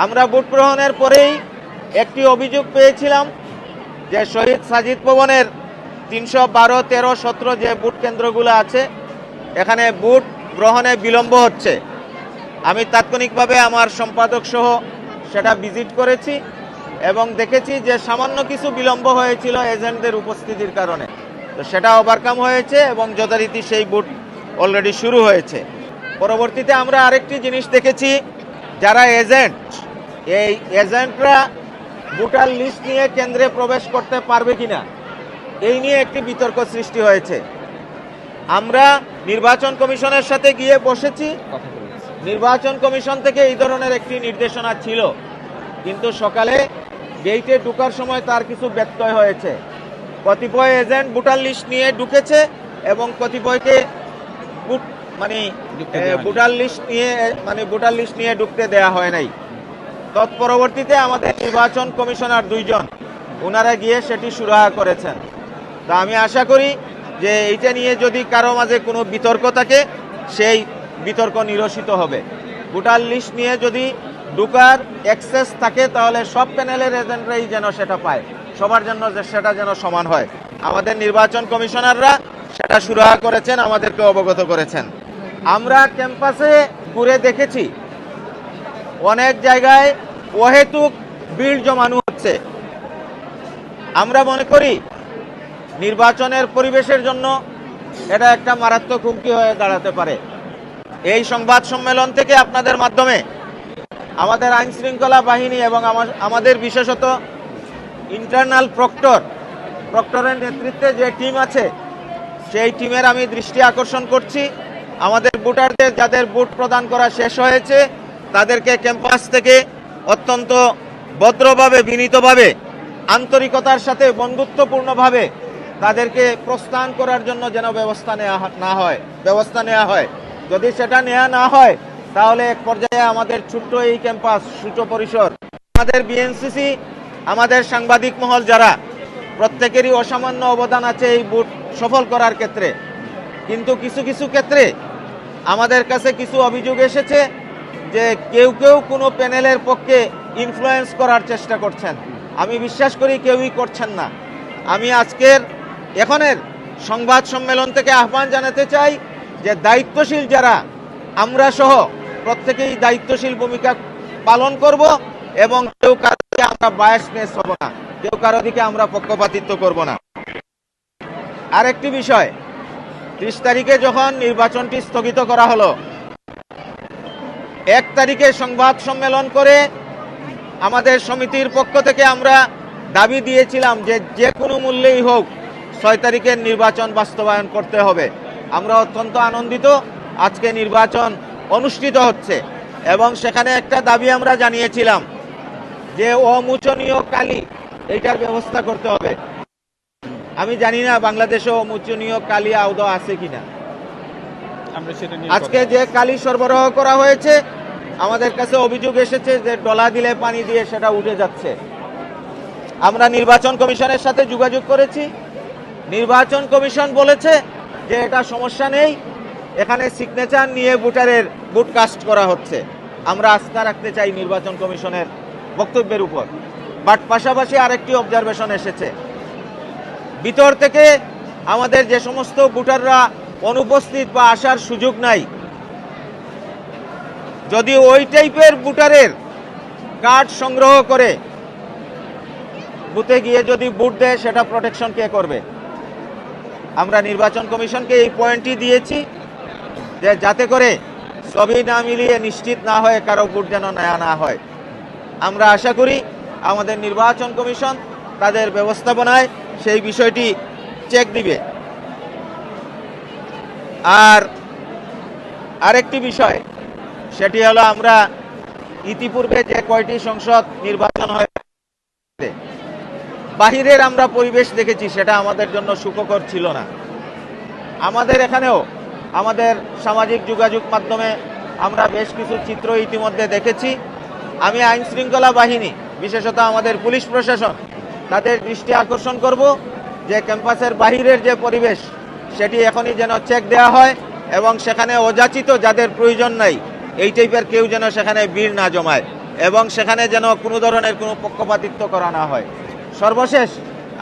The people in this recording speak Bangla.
আমরা ভোট গ্রহণের পরেই একটি অভিযোগ পেয়েছিলাম যে শহীদ সাজিদ ভবনের 312, 13, 17 যে ভোট কেন্দ্রগুলো আছে এখানে ভোট গ্রহণে বিলম্ব হচ্ছে। আমি তাৎক্ষণিকভাবে আমার সম্পাদক সহ সেটা ভিজিট করেছি এবং দেখেছি যে সামান্য কিছু বিলম্ব হয়েছিল এজেন্টদের উপস্থিতির কারণে, তো সেটা ওভারকাম হয়েছে এবং যথারীতি সেই ভোট অলরেডি শুরু হয়েছে। পরবর্তীতে আমরা আরেকটি জিনিস দেখেছি, যারা এজেন্ট, এই এজেন্টরা ভোটার লিস্ট নিয়ে কেন্দ্রে প্রবেশ করতে পারবে কিনা এই নিয়ে একটি বিতর্ক সৃষ্টি হয়েছে। আমরা নির্বাচন কমিশনের সাথে গিয়ে বসেছি, নির্বাচন কমিশন থেকে এই ধরনের একটি নির্দেশনা ছিল, কিন্তু সকালে গেইটে ঢোকার সময় তার কিছু ব্যত্যয় হয়েছে। কতিপয় এজেন্ট ভোটার লিস্ট নিয়ে ঢুকেছে এবং কতিপয়কে ভোটার লিস্ট নিয়ে ঢুকতে দেয়া হয় নাই। তৎপরবর্তীতে আমাদের নির্বাচন কমিশনার 2 জন ওনারা গিয়ে সেটি সুরাহা করেছেন। তা আমি আশা করি যে এইটা নিয়ে যদি কারো মাঝে কোনো বিতর্ক থাকে সেই বিতর্ক নিরসিত হবে। ভোটার লিস্ট নিয়ে যদি ঢুকার অ্যাক্সেস থাকে তাহলে সব প্যানেলের এজেন্টরাই যেন সেটা পায়, সবার জন্য সেটা যেন সমান হয়। আমাদের নির্বাচন কমিশনাররা সেটা সুরাহা করেছেন, আমাদেরকে অবগত করেছেন। আমরা ক্যাম্পাসে ঘুরে দেখেছি অনেক জায়গায় অহেতুক ভিড় জমানো হচ্ছে। আমরা মনে করি নির্বাচনের পরিবেশের জন্য এটা একটা মারাত্মক হুমকি হয়ে দাঁড়াতে পারে। এই সংবাদ সম্মেলন থেকে আপনাদের মাধ্যমে আমাদের আইন শৃঙ্খলা বাহিনী এবং আমাদের বিশেষত ইন্টারনাল প্রক্টরের নেতৃত্বে যে টিম আছে সেই টিমের আমি দৃষ্টি আকর্ষণ করছি। আমাদের ভোটারদের যাদের ভোট প্রদান করা শেষ হয়েছে তাদেরকে ক্যাম্পাস থেকে অত্যন্ত ভদ্রভাবে, বিনীতভাবে, আন্তরিকতার সাথে, বন্ধুত্বপূর্ণভাবে তাদেরকে প্রস্থান করার জন্য যেন ব্যবস্থা নেওয়া হয়। যদি সেটা নেওয়া না হয় তাহলে এক পর্যায়ে আমাদের ছোট্ট এই ক্যাম্পাস, ছোট পরিসর, আমাদের বিএনসিসি, আমাদের সাংবাদিক মহল যারা, প্রত্যেকেরই অসামান্য অবদান আছে এই ভোট সফল করার ক্ষেত্রে। কিন্তু কিছু কিছু ক্ষেত্রে আমাদের কাছে কিছু অভিযোগ এসেছে যে কেউ কোনো প্যানেলের পক্ষে ইনফ্লুয়েন্স করার চেষ্টা করছেন। আমি বিশ্বাস করি কেউই করছেন না। আমি এখনের সংবাদ সম্মেলন থেকে আহ্বান জানাতে চাই যে দায়িত্বশীল যারা, আমরা সহ প্রত্যেকেই দায়িত্বশীল ভূমিকা পালন করব এবং কেউ কারো দিকে আমরা বায়াসনেস হব না, কেউ কারো দিকে আমরা পক্ষপাতিত্ব করব না। আরেকটি বিষয়, 30 তারিখে যখন নির্বাচনটি স্থগিত করা হলো, 1 তারিখে সংবাদ সম্মেলন করে আমাদের সমিতির পক্ষ থেকে আমরা দাবি দিয়েছিলাম যে কোনো মূল্যেই হোক 6 তারিখের নির্বাচন বাস্তবায়ন করতে হবে। আমরা অত্যন্ত আনন্দিত আজকে নির্বাচন অনুষ্ঠিত হচ্ছে এবং সেখানে একটা দাবি আমরা জানিয়েছিলাম যে অমোচনীয় কালি এইটার ব্যবস্থা করতে হবে। আমি জানি না বাংলাদেশে অমোচনীয় কালি আদৌ আছে কিনা। আজকে যে কালি সরবরাহ করা হয়েছে আমাদের কাছে অভিযোগ এসেছে যে ডলা দিলে পানি দিয়ে সেটা উঠে যাচ্ছে। আমরা নির্বাচন কমিশনের সাথে যোগাযোগ করেছি, নির্বাচন কমিশন বলেছে যে এটা সমস্যা নেই, এখানে সিগনেচার নিয়ে ভোটারের ভোট কাস্ট করা হচ্ছে। আমরা আস্থা রাখতে চাই নির্বাচন কমিশনের বক্তব্যের উপর। বাট পাশাপাশি আরেকটি অবজারভেশন এসেছে, ভিতর থেকে আমাদের যে সমস্ত ভোটাররা অনুপস্থিত বা আসার সুযোগ নাই, যদি ওই টাইপের ভোটারের কার্ড সংগ্রহ করে বুথে গিয়ে যদি ভোট দেয় সেটা প্রোটেকশন কে করবে? আমরা নির্বাচন কমিশনকে এই পয়েন্টটি দিয়েছি যে যাতে করে সবই না মিলিয়ে নিশ্চিত না হয়ে কারো ভোট যেন নেওয়া না হয়। আমরা আশা করি আমাদের নির্বাচন কমিশন তাদের ব্যবস্থাপনায় সেই বিষয়টি চেক দিবে। আর আরেকটি বিষয়, সেটি হলো আমরা ইতিপূর্বে যে কয়টি সংসদ নির্বাচন হয়েছে বাহিরের আমরা পরিবেশ দেখেছি, সেটা আমাদের জন্য সুখকর ছিল না। আমাদের এখানেও আমাদের সামাজিক যোগাযোগ মাধ্যমে আমরা বেশ কিছু চিত্র ইতিমধ্যে দেখেছি। আমি আইন শৃঙ্খলা বাহিনী, বিশেষত আমাদের পুলিশ প্রশাসন, তাদের দৃষ্টি আকর্ষণ করব যে ক্যাম্পাসের বাহিরের যে পরিবেশ সেটি এখনই যেন চেক দেওয়া হয় এবং সেখানে অযাচিত যাদের প্রয়োজন নাই এই টাইপের কেউ যেন সেখানে ভিড় না জমায়। এবং সেখানে যেন কোনো ধরনের কোনো পক্ষপাতিত্ব করা না হয়। সর্বশেষ